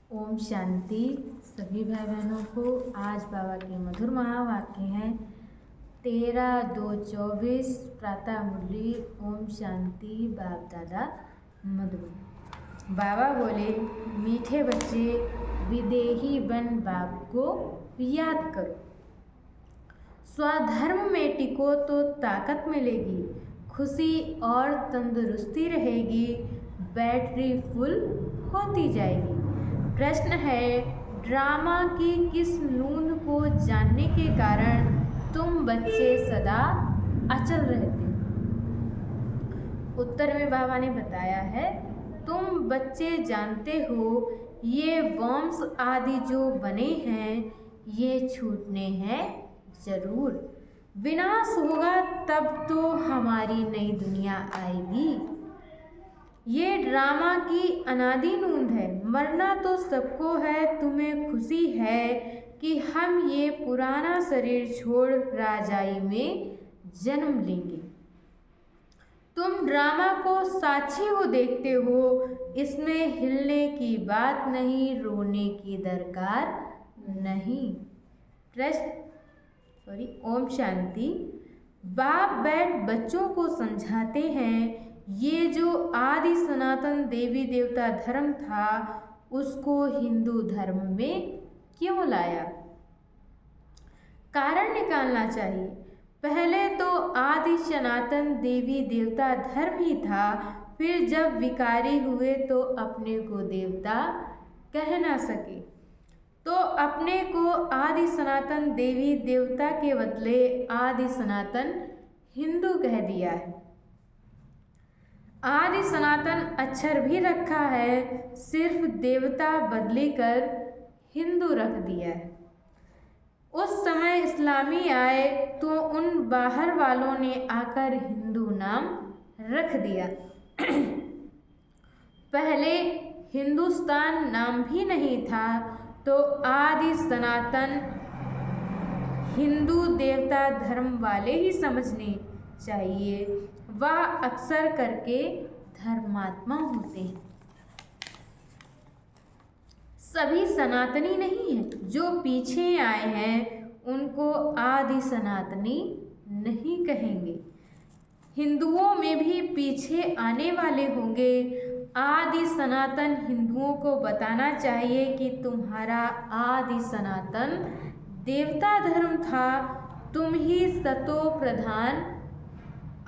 ओम शांति। सभी भाई बहनों को आज बाबा के मधुर महावाक्य हैं 13-2-24 प्रातः मुरली। ओम शांति। बाप दादा मधुर। बाबा बोले, मीठे बच्चे विदेही बन बाप को याद करो। स्वधर्म में टिको तो ताकत मिलेगी, खुशी और तंदुरुस्ती रहेगी, बैटरी फुल होती जाएगी। प्रश्न है, ड्रामा की किस नूंद को जानने के कारण तुम बच्चे सदा अचल रहते हो? उत्तर में बाबा ने बताया है, तुम बच्चे जानते हो ये वंश आदि जो बने हैं ये छूटने हैं जरूर। विनाश होगा तब तो हमारी नई दुनिया आएगी। ये ड्रामा की अनादि नूंद है। मरना तो सबको है, तुम्हें खुशी है कि हम ये पुराना शरीर छोड़ राजाई में जन्म लेंगे। तुम ड्रामा को साक्षी हो देखते हो, इसमें हिलने की बात नहीं, रोने की दरकार नहीं। ओम शांति। बाप बैठ बच्चों को समझाते हैं, ये जो आदि सनातन देवी देवता धर्म था उसको हिंदू धर्म में क्यों लाया? कारण निकालना चाहिए। पहले तो आदि सनातन देवी देवता धर्म ही था, फिर जब विकारी हुए तो अपने को देवता कह ना सके तो अपने को आदि सनातन देवी देवता के बदले आदि सनातन हिंदू कह दिया है। आदि सनातन अक्षर भी रखा है, सिर्फ देवता बदली कर हिंदू रख दिया है। उस समय इस्लामी आए तो उन बाहर वालों ने आकर हिंदू नाम रख दिया। पहले हिंदुस्तान नाम भी नहीं था, तो आदि सनातन हिंदू देवता धर्म वाले ही समझने चाहिए। वह अक्सर करके धर्मात्मा होते हैं, सभी सनातनी नहीं है। जो पीछे आए हैं उनको आदि सनातनी नहीं कहेंगे। हिंदुओं में भी पीछे आने वाले होंगे। आदि सनातन हिंदुओं को बताना चाहिए कि तुम्हारा आदि सनातन देवता धर्म था, तुम ही सतो प्रधान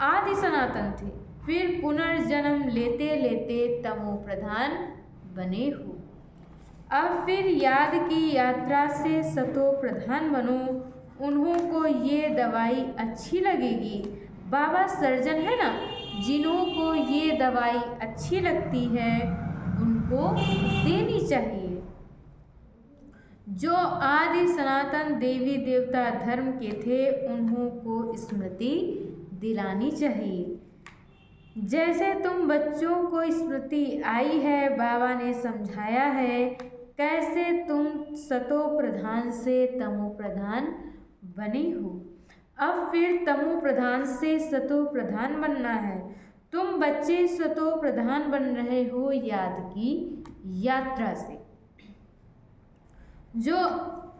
आदि सनातन थे, फिर पुनर्जन्म लेते लेते तमो प्रधान बने हो। अब फिर याद की यात्रा से सतो प्रधान बनो। उन्हों को ये दवाई अच्छी लगेगी। बाबा सर्जन है ना, जिन्हों को ये दवाई अच्छी लगती है उनको देनी चाहिए। जो आदि सनातन देवी देवता धर्म के थे उन्हों को स्मृति दिलानी चाहिए। जैसे तुम बच्चों को स्मृति आई है, बाबा ने समझाया है कैसे तुम सतो प्रधान से तमो प्रधान बने हो। अब फिर तमो प्रधान से सतो प्रधान बनना है। तुम बच्चे सतो प्रधान बन रहे हो याद की यात्रा से। जो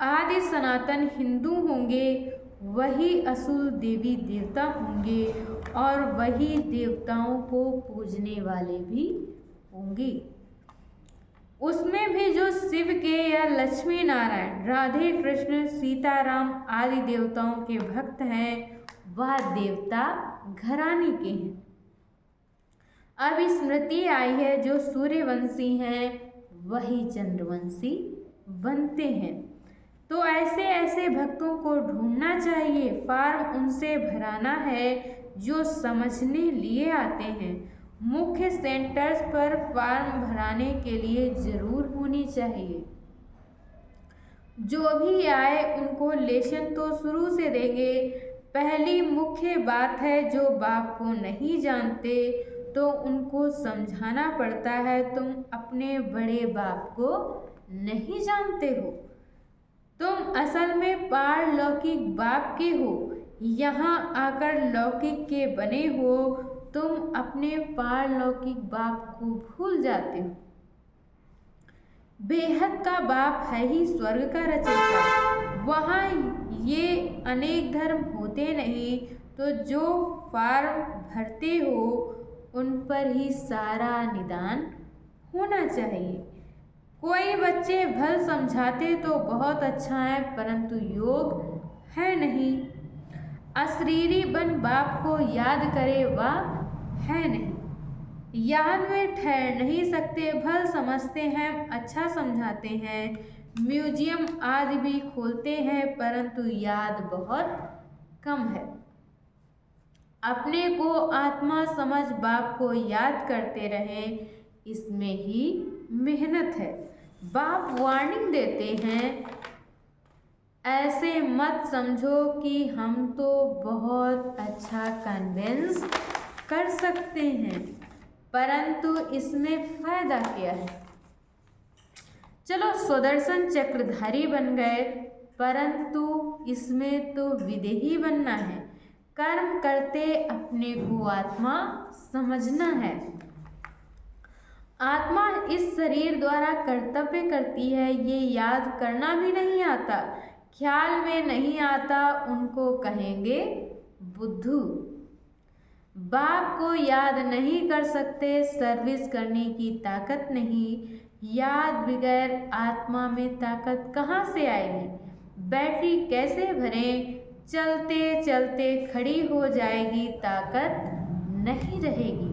आदि सनातन हिंदू होंगे वही असुर देवी देवता होंगे और वही देवताओं को पूजने वाले भी होंगे। उसमें भी जो शिव के या लक्ष्मी नारायण, राधे कृष्ण, सीताराम आदि देवताओं के भक्त हैं वह देवता घराने के हैं। अब स्मृति आई है जो सूर्यवंशी हैं वही चंद्रवंशी बनते हैं। तो ऐसे ऐसे भक्तों को ढूंढना चाहिए, फॉर्म उनसे भराना है जो समझने लिए आते हैं। मुख्य सेंटर्स पर फॉर्म भराने के लिए जरूर होनी चाहिए। जो भी आए उनको लेसन तो शुरू से देंगे। पहली मुख्य बात है, जो बाप को नहीं जानते तो उनको समझाना पड़ता है, तुम अपने बड़े बाप को नहीं जानते हो, तुम असल में पारलौकिक बाप के हो, यहाँ आकर लौकिक के बने हो, तुम अपने पारलौकिक बाप को भूल जाते हो। बेहद का बाप है ही स्वर्ग का रचयिता। वहाँ ये अनेक धर्म होते नहीं, तो जो फॉर्म भरते हो उन पर ही सारा निदान होना चाहिए। कोई बच्चे भल समझाते तो बहुत अच्छा है, परंतु योग है नहीं। अशरीरी बन बाप को याद करे वह है नहीं। याद में ठहर नहीं सकते, भल समझते हैं, अच्छा समझाते हैं, म्यूजियम आदि भी खोलते हैं, परंतु याद बहुत कम है। अपने को आत्मा समझ बाप को याद करते रहें, इसमें ही मेहनत है। बाप वार्निंग देते हैं, ऐसे मत समझो कि हम तो बहुत अच्छा कन्विंस कर सकते हैं, परंतु इसमें फायदा क्या है। चलो सुदर्शन चक्रधारी बन गए, परंतु इसमें तो विदेही बनना है। कर्म करते अपने को आत्मा समझना है। आत्मा इस शरीर द्वारा कर्तव्य करती है, ये याद करना भी नहीं आता, ख्याल में नहीं आता, उनको कहेंगे बुद्धू। बाप को याद नहीं कर सकते, सर्विस करने की ताकत नहीं। याद बगैर आत्मा में ताकत कहाँ से आएगी। बैटरी कैसे भरें, चलते चलते खड़ी हो जाएगी, ताकत नहीं रहेगी।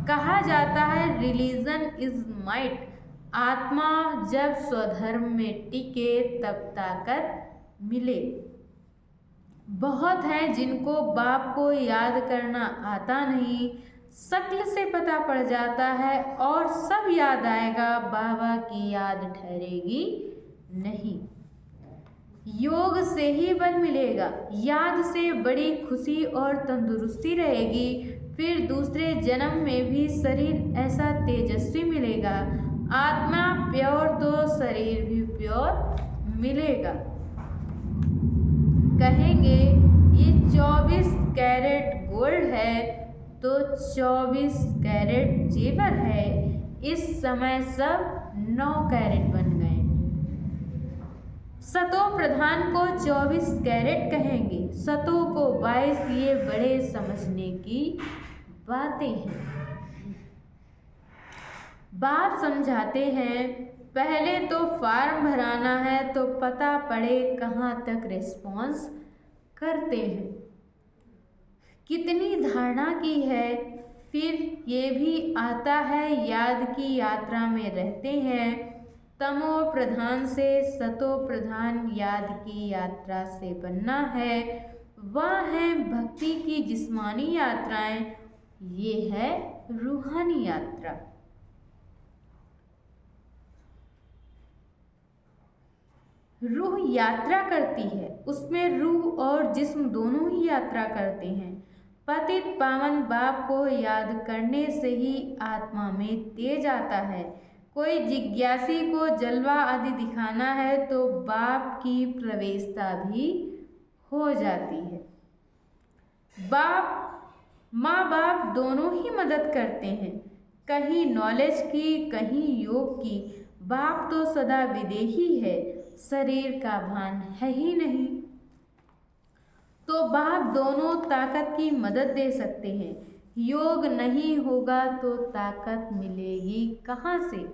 कहा जाता है रिलीजन इज माइट। आत्मा जब स्वधर्म में टिके तब ताकत मिले। बहुत हैं जिनको बाप को याद करना आता नहीं, शक्ल से पता पड़ जाता है और सब याद आएगा, बाबा की याद ठहरेगी नहीं। योग से ही बल मिलेगा, याद से बड़ी खुशी और तंदुरुस्ती रहेगी। फिर दूसरे जन्म में भी शरीर ऐसा तेजस्वी मिलेगा। आत्मा प्योर तो शरीर भी प्योर मिलेगा। कहेंगे ये 24 कैरेट गोल्ड है तो 24 कैरेट जेवर है। इस समय सब 9 कैरेट बन गए। सतो प्रधान को 24 कैरेट कहेंगे, सतो को 22। ये बड़े समझने की बातें हैं। बाप समझाते हैं, पहले तो फॉर्म भराना है तो पता पड़े कहाँ तक रिस्पॉन्स करते हैं, कितनी धारणा की है। फिर ये भी आता है याद की यात्रा में रहते हैं। तमो प्रधान से सतो प्रधान याद की यात्रा से बनना है। वह है भक्ति की जिस्मानी यात्राएं, ये है रूहानी यात्रा। रूह यात्रा करती है, उसमें रूह और जिस्म दोनों ही यात्रा करते हैं। पतित पावन बाप को याद करने से ही आत्मा में तेज आता है। कोई जिज्ञासी को जलवा आदि दिखाना है तो बाप की प्रवेशता भी हो जाती है। माँ बाप दोनों ही मदद करते हैं, कहीं नॉलेज की कहीं योग की। बाप तो सदा विदेही है, शरीर का भान है ही नहीं, तो बाप दोनों ताकत की मदद दे सकते हैं। योग नहीं होगा तो ताकत मिलेगी कहाँ से।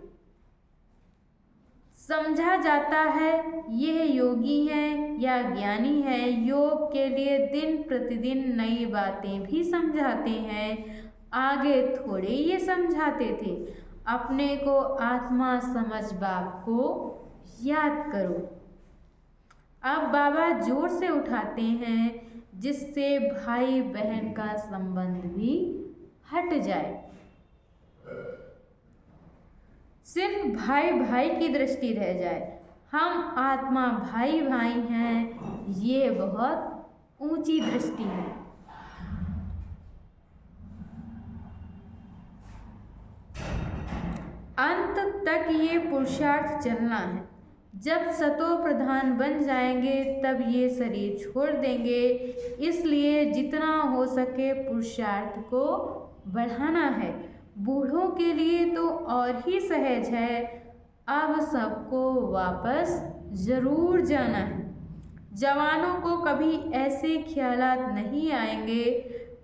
समझा जाता है यह योगी है या ज्ञानी है। योग के लिए दिन प्रतिदिन नई बातें भी समझाते हैं। आगे थोड़े ये समझाते थे, अपने को आत्मा समझ बाप को याद करो। अब बाबा जोर से उठाते हैं, जिससे भाई बहन का संबंध भी हट जाए। सिर्फ भाई भाई की दृष्टि रह जाए। हम आत्मा भाई भाई हैं, ये बहुत ऊंची दृष्टि है। अंत तक ये पुरुषार्थ चलना है। जब सतो प्रधान बन जाएंगे तब ये शरीर छोड़ देंगे। इसलिए जितना हो सके पुरुषार्थ को बढ़ाना है। बूढ़ों के लिए तो और ही सहज है। अब सबको वापस ज़रूर जाना है। जवानों को कभी ऐसे ख्यालात नहीं आएंगे।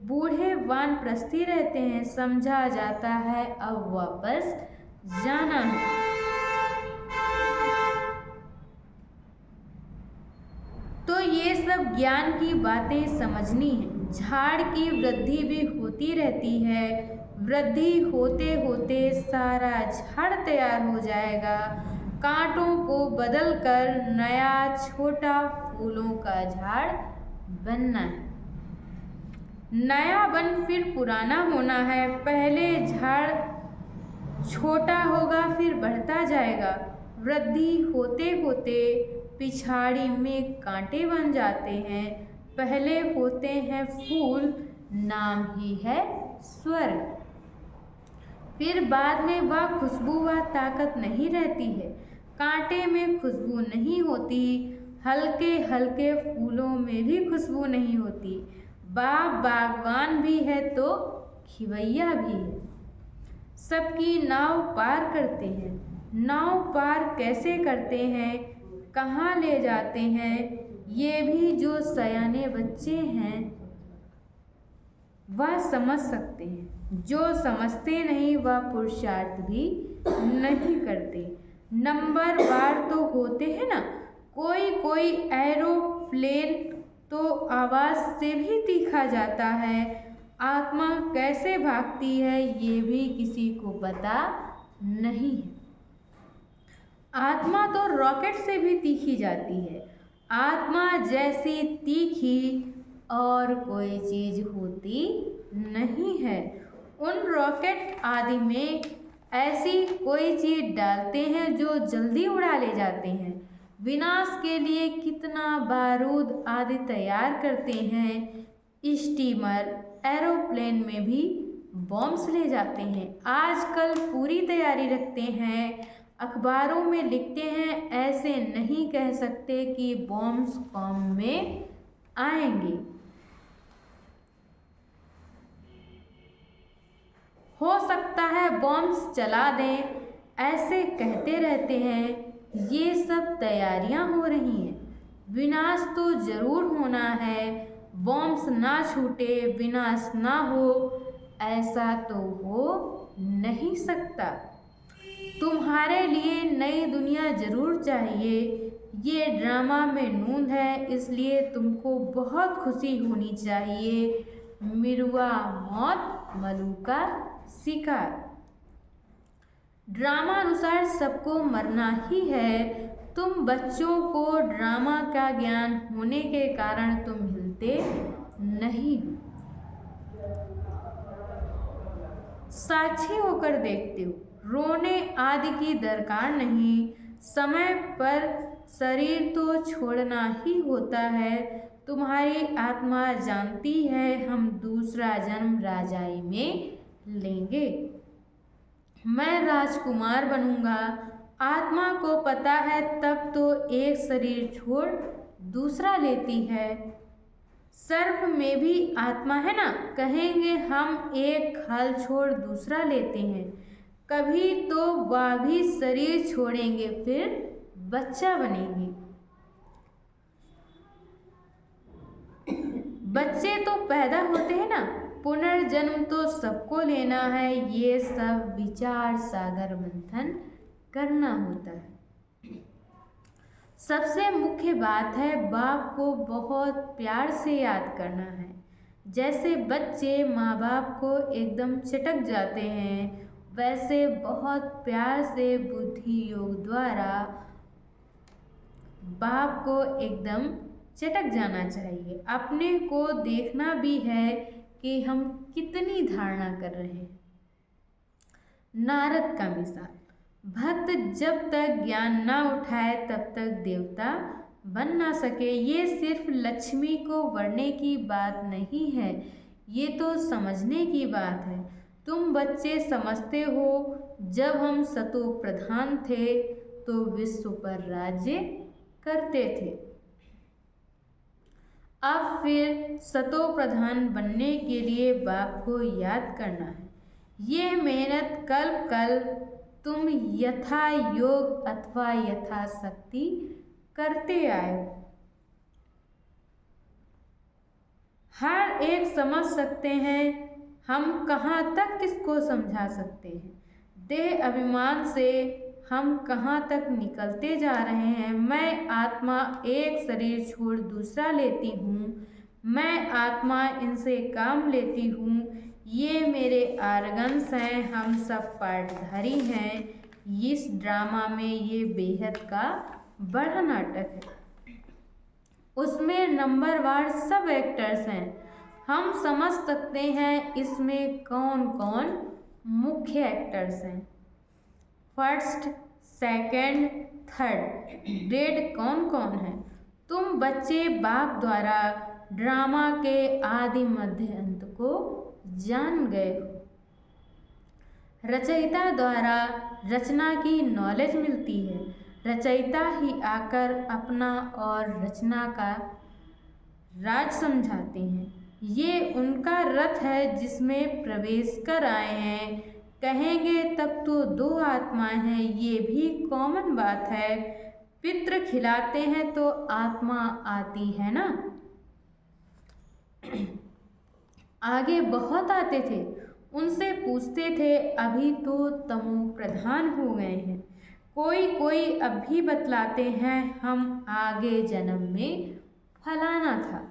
बूढ़े वानप्रस्थी रहते हैं, समझा जाता है अब वापस जाना है। तो ये सब ज्ञान की बातें समझनी है। झाड़ की वृद्धि भी होती रहती है। वृद्धि होते होते सारा झाड़ तैयार हो जाएगा। कांटों को बदलकर नया छोटा फूलों का झाड़ बनना है। नया बन फिर पुराना होना है। पहले झाड़ छोटा होगा, फिर बढ़ता जाएगा। वृद्धि होते होते पिछाड़ी में कांटे बन जाते हैं। पहले होते हैं फूल, नाम ही है स्वर्ग। फिर बाद में वह खुशबू व ताकत नहीं रहती है। कांटे में खुशबू नहीं होती, हल्के हल्के फूलों में भी खुशबू नहीं होती। बागवान भी है तो खिवैया भी है। सबकी नाव पार करते हैं। नाव पार कैसे करते हैं, कहाँ ले जाते हैं, ये भी जो सयाने बच्चे हैं वह समझ सकते हैं। जो समझते नहीं वह पुरुषार्थ भी नहीं करते। नंबर बार तो होते हैं ना। कोई कोई एरोप्लेन तो आवाज़ से भी तीखा जाता है। आत्मा कैसे भागती है ये भी किसी को पता नहीं है। आत्मा तो रॉकेट से भी तीखी जाती है। आत्मा जैसी तीखी और कोई चीज़ होती नहीं है। उन रॉकेट आदि में ऐसी कोई चीज़ डालते हैं जो जल्दी उड़ा ले जाते हैं। विनाश के लिए कितना बारूद आदि तैयार करते हैं। स्टीमर, एरोप्लेन में भी बॉम्ब्स ले जाते हैं। आजकल पूरी तैयारी रखते हैं। अखबारों में लिखते हैं, ऐसे नहीं कह सकते कि बॉम्ब्स काम में आएंगे। हो सकता है बॉम्ब्स चला दें, ऐसे कहते रहते हैं। ये सब तैयारियां हो रही हैं। विनाश तो जरूर होना है। बॉम्ब्स ना छूटे, विनाश ना हो, ऐसा तो हो नहीं सकता। तुम्हारे लिए नई दुनिया जरूर चाहिए। ये ड्रामा में नूंद है, इसलिए तुमको बहुत खुशी होनी चाहिए। मिरुआ मौत, मलूका शिकार। ड्रामा अनुसार सबको मरना ही है। तुम बच्चों को ड्रामा का ज्ञान होने के कारण तुम हिलते नहीं हो। साक्षी होकर देखते हो। रोने आदि की दरकार नहीं। समय पर शरीर तो छोड़ना ही होता है। तुम्हारी आत्मा जानती है हम दूसरा जन्म राजाई में लेंगे। मैं राजकुमार बनूंगा। आत्मा को पता है, तब तो एक शरीर छोड़ दूसरा लेती है। सर्प में भी आत्मा है ना। कहेंगे हम एक खाल छोड़ दूसरा लेते हैं। कभी तो वह भी शरीर छोड़ेंगे, फिर बच्चा बनेंगे। बच्चे तो पैदा होते हैं ना। पुनर्जन्म तो सबको लेना है। ये सब विचार सागर मंथन करना होता है। सबसे मुख्य बात है बाप को बहुत प्यार से याद करना है। जैसे बच्चे माँ बाप को एकदम चटक जाते हैं, वैसे बहुत प्यार से बुद्धि योग द्वारा बाप को एकदम चटक जाना चाहिए। अपने को देखना भी है कि हम कितनी धारणा कर रहे हैं। नारद का मिसाल। भक्त जब तक ज्ञान ना उठाए तब तक देवता बन ना सके। ये सिर्फ लक्ष्मी को वरने की बात नहीं है, ये तो समझने की बात है। तुम बच्चे समझते हो, जब हम सतो प्रधान थे तो विश्व पर राज्य करते थे। अब फिर सतो प्रधान बनने के लिए बाप को याद करना है। ये मेहनत कल तुम यथा योग अथवा यथाशक्ति करते आए हो। हर एक समझ सकते हैं हम कहाँ तक किसको समझा सकते हैं। देह अभिमान से हम कहाँ तक निकलते जा रहे हैं। मैं आत्मा एक शरीर छोड़ दूसरा लेती हूँ, मैं आत्मा इनसे काम लेती हूँ, ये मेरे आर्गन्स हैं, हम सब पार्टधारी हैं। इस ड्रामा में ये बेहद का बड़ा नाटक है, उसमें नंबरवार सब एक्टर्स हैं। हम समझ सकते हैं इसमें कौन कौन मुख्य एक्टर्स हैं। फर्स्ट, सेकंड, थर्ड ग्रेड कौन कौन है। तुम बच्चे बाप द्वारा ड्रामा के आदि मध्य अंत को जान गए हो। रचयिता द्वारा रचना की नॉलेज मिलती है। रचयिता ही आकर अपना और रचना का राज समझाते हैं। ये उनका रथ है जिसमें प्रवेश कर आए हैं। कहेंगे तब तो दो आत्माएं हैं, ये भी कॉमन बात है। पितृ खिलाते हैं तो आत्मा आती है ना। आगे बहुत आते थे, उनसे पूछते थे, अभी तो तमो प्रधान हो गए हैं। कोई कोई अब भी बतलाते हैं हम आगे जन्म में फलाना था।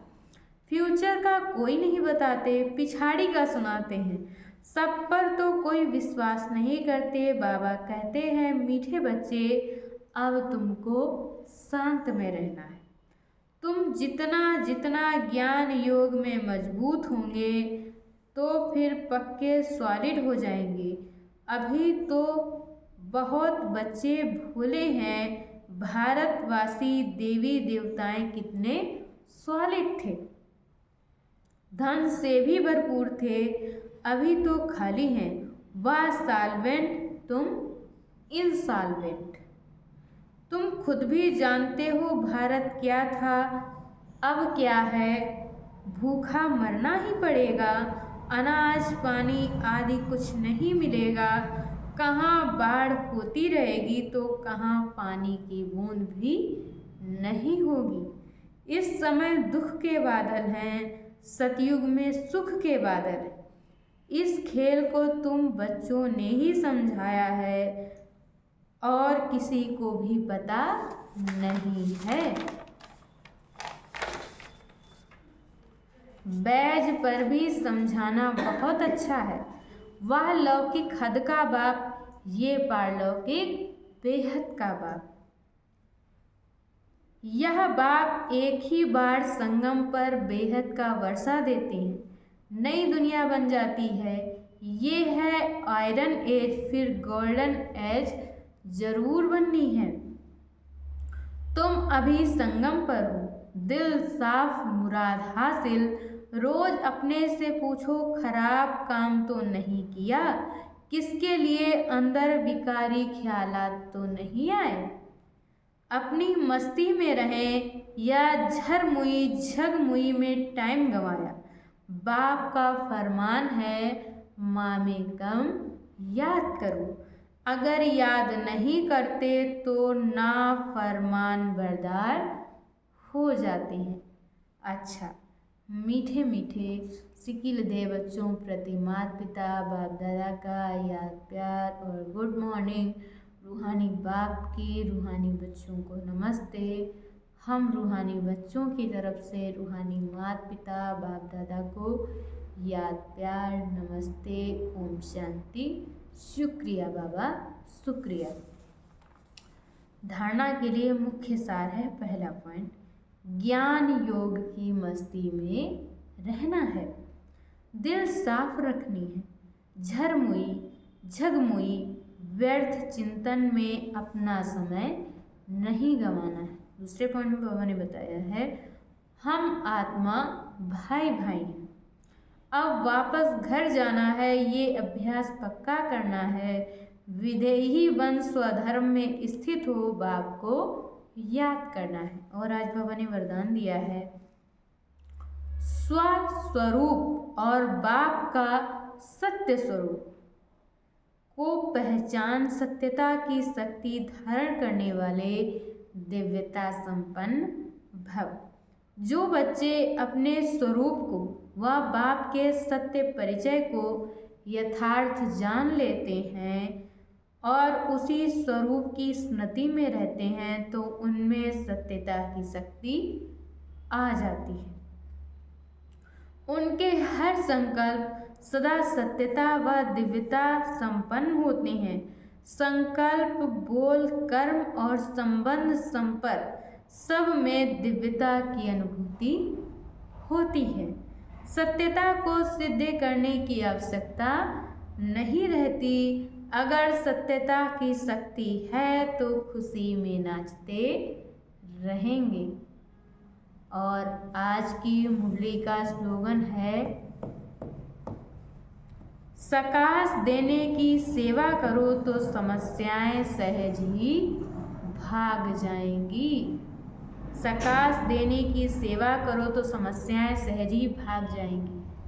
फ्यूचर का कोई नहीं बताते, पिछाड़ी का सुनाते हैं। सब पर तो कोई विश्वास नहीं करते। बाबा कहते हैं, मीठे बच्चे अब तुमको शांत में रहना है। तुम जितना जितना ज्ञान योग में मजबूत होंगे तो फिर पक्के सॉलिड हो जाएंगे। अभी तो बहुत बच्चे भोले हैं। भारतवासी देवी देवताएं कितने सॉलिड थे, धन से भी भरपूर थे, अभी तो खाली हैं। वह सॉल्वेंट, तुम इनसॉल्वेंट। तुम खुद भी जानते हो भारत क्या था, अब क्या है। भूखा मरना ही पड़ेगा, अनाज पानी आदि कुछ नहीं मिलेगा। कहाँ बाढ़ होती रहेगी तो कहाँ पानी की बूंद भी नहीं होगी। इस समय दुख के बादल हैं, सतयुग में सुख के बादल। इस खेल को तुम बच्चों ने ही समझाया है और किसी को भी पता नहीं है। बैज पर भी समझाना बहुत अच्छा है। वह लौकिक हद का बाप, ये पारलौकिक बेहद का बाप। यह बाप एक ही बार संगम पर बेहद का वर्षा देते हैं, नई दुनिया बन जाती है। ये है आयरन एज, फिर गोल्डन एज जरूर बननी है। तुम अभी संगम पर हो, दिल साफ मुराद हासिल। रोज अपने से पूछो, खराब काम तो नहीं किया, किसके लिए अंदर विकारी ख्यालात तो नहीं आए। अपनी मस्ती में रहें या झरमुई झगमुई में टाइम गंवाया। बाप का फरमान है, मामे कम याद करो। अगर याद नहीं करते तो ना फरमान बरदार हो जाते हैं। अच्छा, मीठे मीठे सिकिल दे बच्चों प्रति माता पिता बाप दादा का याद प्यार और गुड मॉर्निंग। रूहानी बाप की रूहानी बच्चों को नमस्ते। हम रूहानी बच्चों की तरफ से रूहानी माता पिता बाप दादा को याद प्यार नमस्ते, ओम शांति, शुक्रिया बाबा, शुक्रिया। धारणा के लिए मुख्य सार है, पहला पॉइंट, ज्ञान योग की मस्ती में रहना है, दिल साफ रखनी है, झरमुई झगमुई व्यर्थ चिंतन में अपना समय नहीं गंवाना है। दूसरे पॉइंट में बाबा ने बताया है, हम आत्मा भाई भाई हैं, अब वापस घर जाना है, ये अभ्यास पक्का करना है। विधेयी बन स्वधर्म में स्थित हो, बाप को याद करना है। और आज बाबा ने वरदान दिया है, स्वस्वरूप और बाप का सत्य स्वरूप को पहचान सत्यता की शक्ति धारण करने वाले दिव्यता संपन्न भव। जो बच्चे अपने स्वरूप को व बाप के सत्य परिचय को यथार्थ जान लेते हैं और उसी स्वरूप की स्मृति में रहते हैं तो उनमें सत्यता की शक्ति आ जाती है। उनके हर संकल्प सदा सत्यता व दिव्यता संपन्न होते हैं। संकल्प, बोल, कर्म और संबंध, संपर्क सब में दिव्यता की अनुभूति होती है। सत्यता को सिद्ध करने की आवश्यकता नहीं रहती। अगर सत्यता की शक्ति है तो खुशी में नाचते रहेंगे। और आज की मुरली का स्लोगन है, सकाश देने की सेवा करो तो समस्याएं सहज ही भाग जाएंगी। सकाश देने की सेवा करो तो समस्याएं सहज ही भाग जाएंगी।